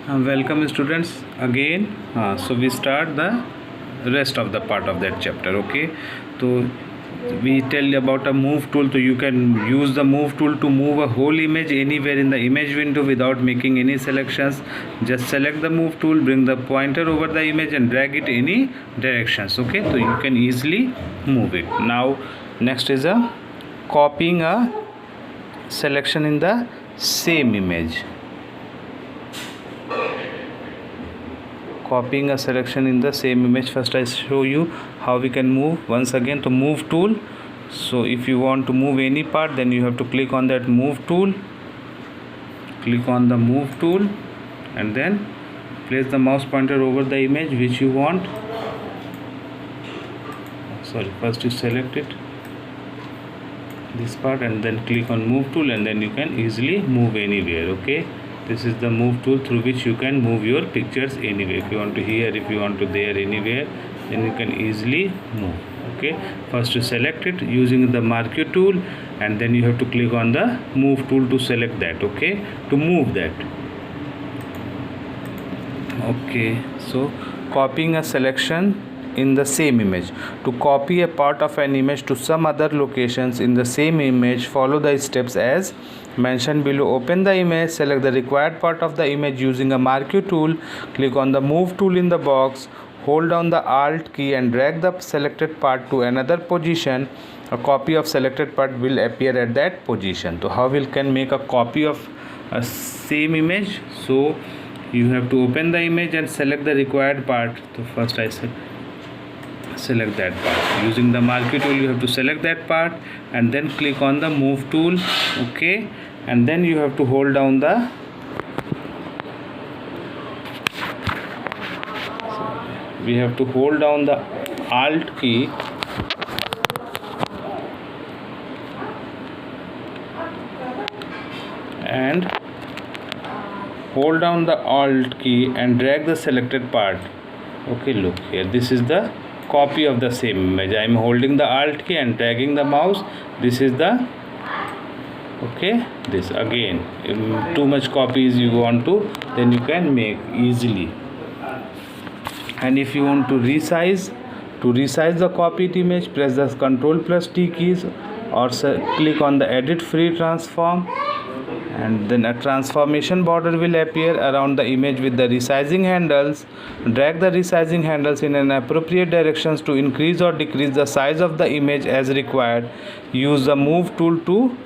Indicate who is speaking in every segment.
Speaker 1: Welcome students again. So we start the rest of the part of that chapter. Okay, so we tell you about a move tool. So you can use the move tool to move a whole image anywhere in the image window without making any selections. Just select the move tool, bring the pointer over the image and drag it any directions. Okay, so you can easily move it. Now next is a copying a selection in the same image. Copying a selection in the same image. First I show you how we can move. Once again, to move tool. So if you want to move any part, then you have to click on that move tool, click on the move tool and then place the mouse pointer over the image which you want. First you select it, this part, and then click on move tool, and then you can easily move anywhere. Okay, this is the move tool through which you can move your pictures anywhere. If you want to here, if you want to there, anywhere, then you can easily move. Okay, first you select it using the marquee tool, and then you have to click on the move tool to select that. Okay, to move that. Okay, so copying a selection in the same image. To copy a part of an image to some other locations in the same image, follow the steps as mentioned below. Open the image, select the required part of the image using a marquee tool, click on the move tool in the box, hold down the alt key and drag the selected part to another position. A copy of selected part will appear at that position. So how we can make a copy of a same image? So you have to open the image and select the required part. So first I select that part using the marquee tool. You have to select that part and then click on the move tool. Okay, and then you have to hold down the alt key and hold down the alt key and drag the selected part. Okay, look here, this is the copy of the same image. I am holding the alt key and dragging the mouse. This is the this again. If too much copies you want to, then you can make easily. And if you want to resize the copied image, press the Ctrl+T keys or click on the edit free transform, and then a transformation border will appear around the image with the resizing handles. Drag the resizing handles in an appropriate directions to increase or decrease the size of the image as required. Use the move tool to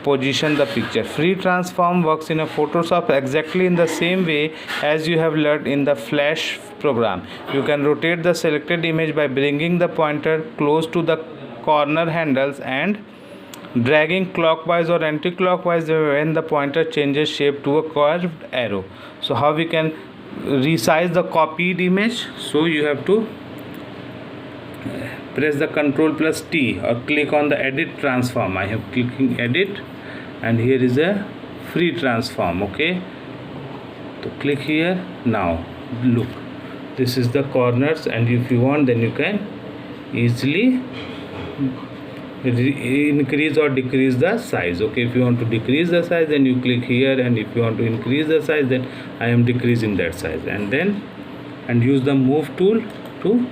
Speaker 1: position the picture. Free transform works in a Photoshop exactly in the same way as you have learned in the Flash program. You can rotate the selected image by bringing the pointer close to the corner handles and dragging clockwise or anti-clockwise when the pointer changes shape to a curved arrow. So how we can resize the copied image? So you have to press the Ctrl+T or click on the edit transform. I have clicking edit and here is a free transform. Okay, so click here. Now look, this is the corners, and if you want, then you can easily increase or decrease the size. Okay, if you want to decrease the size, then you click here, and if you want to increase the size, then I am decreasing that size, and then use the move tool to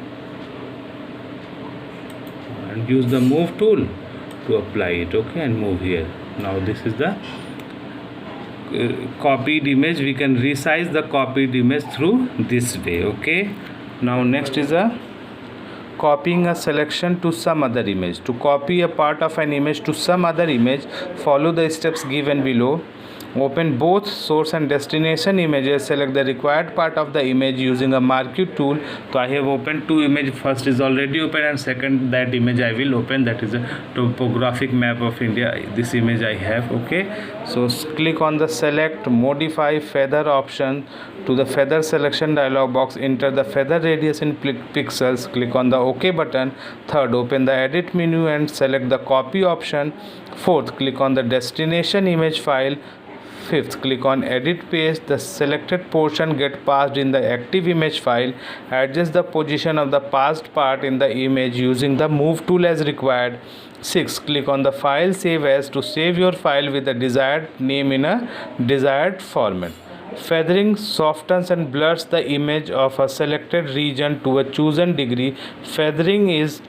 Speaker 1: apply it. Okay, and move here. Now this is the copied image. We can resize the copied image through this way. Okay, now next is a copying a selection to some other image. To copy a part of an image to some other image, follow the steps given below. Open both source and destination images. Select the required part of the image using a marquee tool. So I have opened two images. First is already open, and second that image I will open. That is a topographic map of India. This image I have. Okay, so click on the select modify feather option. To the feather selection dialog box, enter the feather radius in pixels. Click on the OK button. Third, open the edit menu and select the copy option. Fourth, click on the destination image file. Fifth, click on edit page. The selected portion get passed in the active image file. Adjust the position of the passed part in the image using the move tool as required. 6. Click on the file save as to save your file with the desired name in a desired format. Feathering softens and blurs the image of a selected region to a chosen degree. Feathering is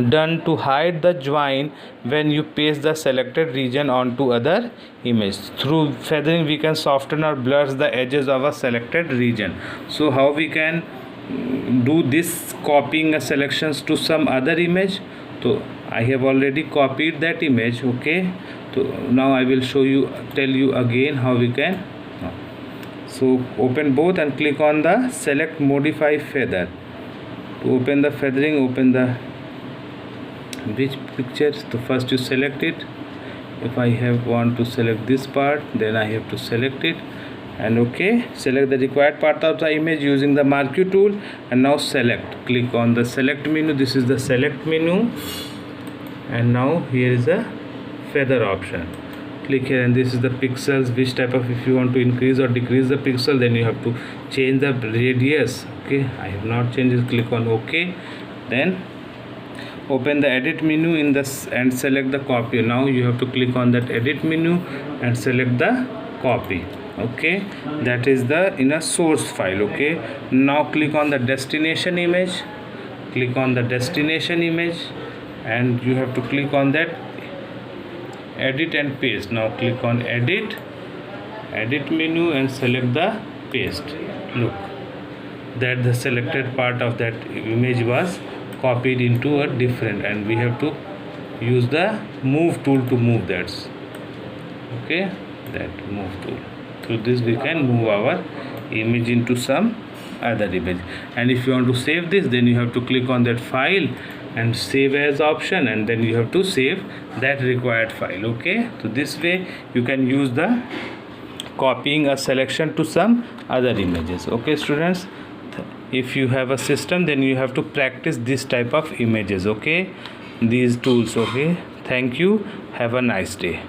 Speaker 1: done to hide the join when you paste the selected region onto other image. Through feathering we can soften or blur the edges of a selected region. So how we can do this copying a selections to some other image? So I have already copied that image. Okay, so now I will tell you again how we can. So open both and click on the select modify feather. To open the feathering, open the which picture. So first you select it. If I want to select this part, then I have to select it, and okay, select the required part of the image using the marquee tool, and now select. Click on the select menu. This is the select menu, and now here is a feather option. Click here, and this is the pixels, which type of, if you want to increase or decrease the pixel, then you have to change the radius. Okay, I have not changed it. Click on OK. Then open the edit menu in this and select the copy. Now you have to click on that edit menu and select the copy. Okay, that is the in a source file. Okay, now click on the destination image. Click on the destination image, and you have to click on that edit and paste. Now click on edit menu and select the paste. Look, that the selected part of that image was copied into a different, and we have to use the move tool to move that. Okay, that move tool. Through this we can move our image into some other image. And if you want to save this, then you have to click on that file and save as option, and then you have to save that required file. Okay, so this way you can use the copying a selection to some other images. Okay students, if you have a system, then you have to practice this type of images. Okay, these tools. Okay, thank you, have a nice day.